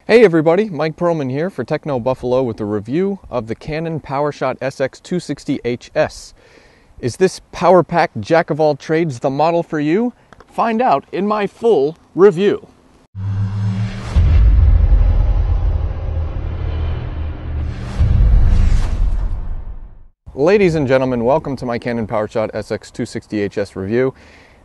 Hey everybody, Mike Perlman here for Techno Buffalo with a review of the Canon PowerShot SX260 HS. Is this power pack jack of all trades the model for you? Find out in my full review. Ladies and gentlemen, welcome to my Canon PowerShot SX260 HS review.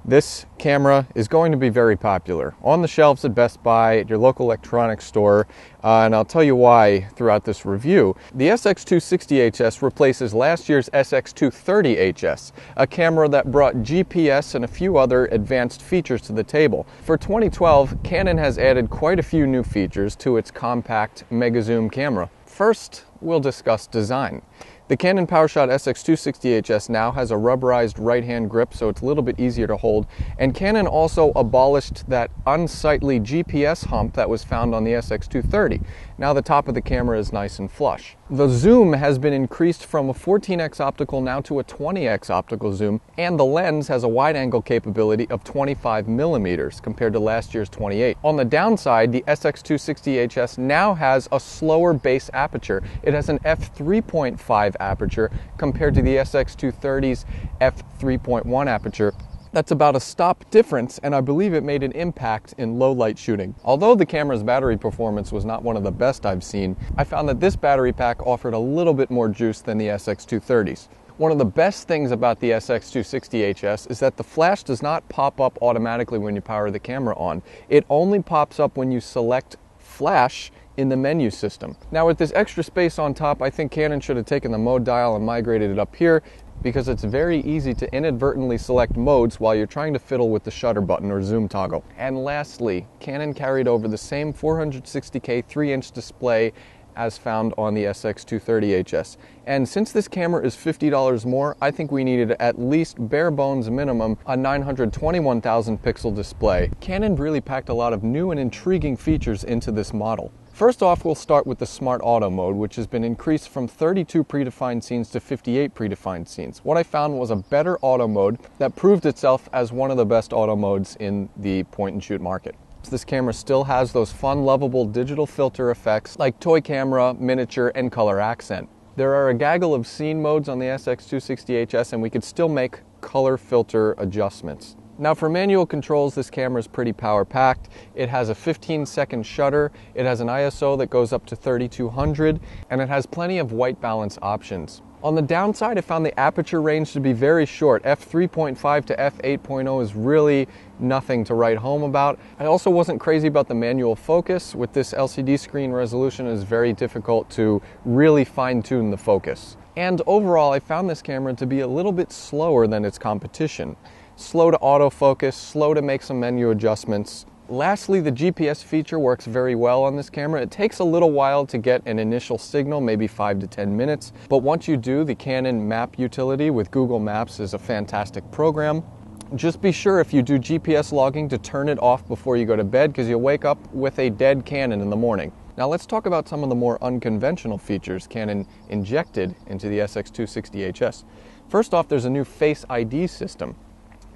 This camera is going to be very popular on the shelves at Best Buy, at your local electronics store, and I'll tell you why throughout this review. The SX260 HS replaces last year's SX230 HS, a camera that brought GPS and a few other advanced features to the table. For 2012, Canon has added quite a few new features to its compact mega zoom camera. First, we'll discuss design. The Canon PowerShot SX260 HS now has a rubberized right-hand grip, so it's a little bit easier to hold, and Canon also abolished that unsightly GPS hump that was found on the SX230. Now the top of the camera is nice and flush. The zoom has been increased from a 14x optical now to a 20x optical zoom, and the lens has a wide-angle capability of 25 millimeters compared to last year's 28. On the downside, the SX260 HS now has a slower base aperture. It has an f3.5 aperture compared to the SX230's f3.1 aperture. That's about a stop difference, and I believe it made an impact in low light shooting. Although the camera's battery performance was not one of the best I've seen, I found that this battery pack offered a little bit more juice than the SX230's. One of the best things about the SX260 HS is that the flash does not pop up automatically when you power the camera on. It only pops up when you select flash in the menu system. Now with this extra space on top, I think Canon should have taken the mode dial and migrated it up here, because it's very easy to inadvertently select modes while you're trying to fiddle with the shutter button or zoom toggle. And lastly, Canon carried over the same 460K 3-inch display as found on the SX230 HS. And since this camera is $50 more, I think we needed at least bare bones minimum a 921,000 pixel display. Canon really packed a lot of new and intriguing features into this model. First off, we'll start with the Smart Auto mode, which has been increased from 32 predefined scenes to 58 predefined scenes. What I found was a better auto mode that proved itself as one of the best auto modes in the point-and-shoot market. This camera still has those fun, lovable digital filter effects like toy camera, miniature, and color accent. There are a gaggle of scene modes on the SX260 HS, and we could still make color filter adjustments. Now for manual controls, this camera is pretty power-packed. It has a 15-second shutter, it has an ISO that goes up to 3200, and it has plenty of white balance options. On the downside, I found the aperture range to be very short. f3.5 to f8.0 is really nothing to write home about. I also wasn't crazy about the manual focus. With this LCD screen resolution, it is very difficult to really fine-tune the focus. And overall, I found this camera to be a little bit slower than its competition. Slow to autofocus, slow to make some menu adjustments. Lastly, the GPS feature works very well on this camera. It takes a little while to get an initial signal, maybe 5 to 10 minutes, but once you do, the Canon Map utility with Google Maps is a fantastic program. Just be sure if you do GPS logging to turn it off before you go to bed, because you'll wake up with a dead Canon in the morning. Now let's talk about some of the more unconventional features Canon injected into the SX260 HS. First off, there's a new Face ID system.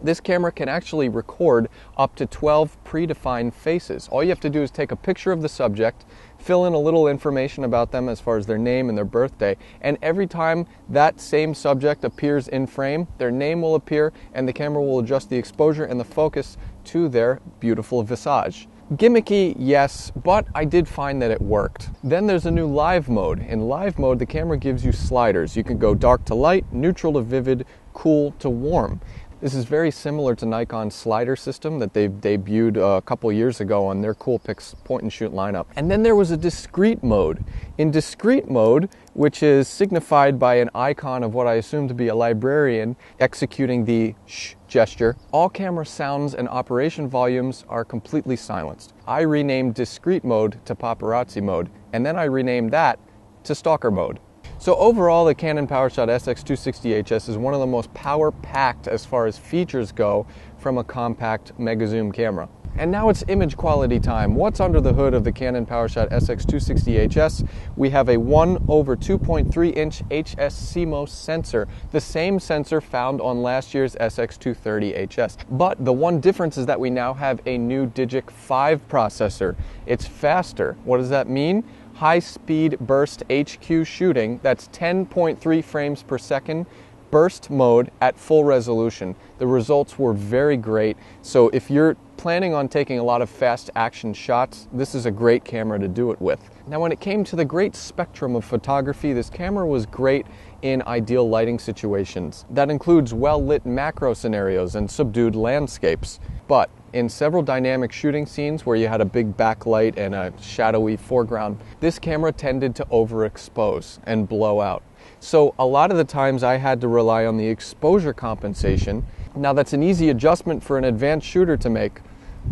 This camera can actually record up to 12 predefined faces. All you have to do is take a picture of the subject, fill in a little information about them as far as their name and their birthday, and every time that same subject appears in frame, their name will appear and the camera will adjust the exposure and the focus to their beautiful visage. Gimmicky, yes, but I did find that it worked. Then there's a new live mode. In live mode, the camera gives you sliders. You can go dark to light, neutral to vivid, cool to warm. This is very similar to Nikon's slider system that they debuted a couple years ago on their Coolpix point-and-shoot lineup. And then there was a discrete mode. In discrete mode, which is signified by an icon of what I assume to be a librarian executing the shh gesture, all camera sounds and operation volumes are completely silenced. I renamed discrete mode to paparazzi mode, and then I renamed that to stalker mode. So overall, the Canon PowerShot SX260 HS is one of the most power-packed as far as features go from a compact mega zoom camera. And now it's image quality time. What's under the hood of the Canon PowerShot SX260 HS? We have a 1/2.3-inch HS CMOS sensor, the same sensor found on last year's SX230 HS. But the one difference is that we now have a new Digic 5 processor. It's faster. What does that mean? High-speed burst HQ shooting, that's 10.3 frames per second, burst mode at full resolution. The results were very great, so if you're planning on taking a lot of fast action shots, this is a great camera to do it with. Now when it came to the great spectrum of photography, this camera was great in ideal lighting situations. That includes well-lit macro scenarios and subdued landscapes. But in several dynamic shooting scenes where you had a big backlight and a shadowy foreground, this camera tended to overexpose and blow out. So a lot of the times I had to rely on the exposure compensation. Now that's an easy adjustment for an advanced shooter to make,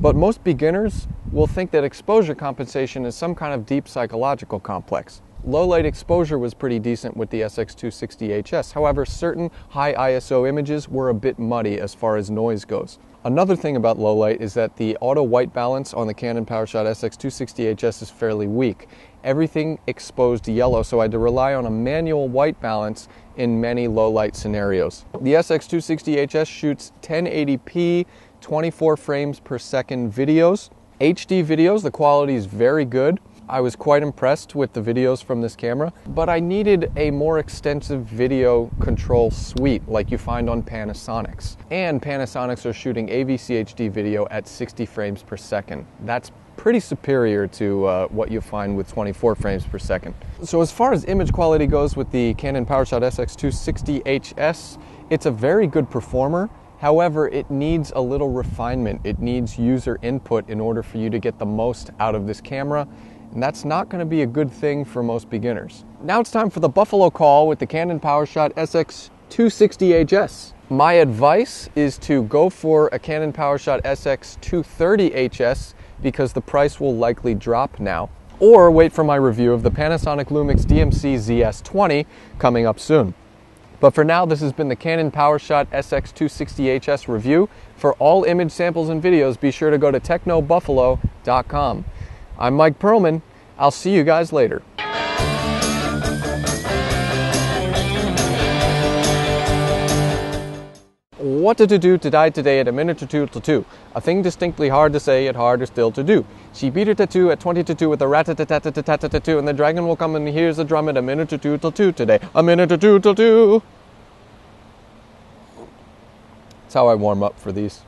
but most beginners will think that exposure compensation is some kind of deep psychological complex. Low light exposure was pretty decent with the SX260 HS. However, certain high ISO images were a bit muddy as far as noise goes. Another thing about low light is that the auto white balance on the Canon PowerShot SX260 HS is fairly weak. Everything exposed yellow, so I had to rely on a manual white balance in many low light scenarios. The SX260 HS shoots 1080p, 24 frames per second videos. HD videos, the quality is very good. I was quite impressed with the videos from this camera, but I needed a more extensive video control suite like you find on Panasonics. And Panasonics are shooting AVC HD video at 60 frames per second. That's pretty superior to what you find with 24 frames per second. So as far as image quality goes with the Canon PowerShot SX260 HS, it's a very good performer. However, it needs a little refinement. It needs user input in order for you to get the most out of this camera. And that's not going to be a good thing for most beginners. Now it's time for the Buffalo call with the Canon PowerShot SX260 HS. My advice is to go for a Canon PowerShot SX230 HS because the price will likely drop now. Or wait for my review of the Panasonic Lumix DMC ZS20 coming up soon. But for now, this has been the Canon PowerShot SX260 HS review. For all image samples and videos, be sure to go to technobuffalo.com. I'm Mike Perlman. I'll see you guys later. What to do today at a minute or two till 2. A thing distinctly hard to say yet harder still to do. She beat her tattoo at 20 to 2 with a rat-a-tat-tat-tat-tat-tat-tat-tat, and the dragon will come and here's a drum at a minute or two till 2 today. A minute or two till 2. That's how I warm up for these.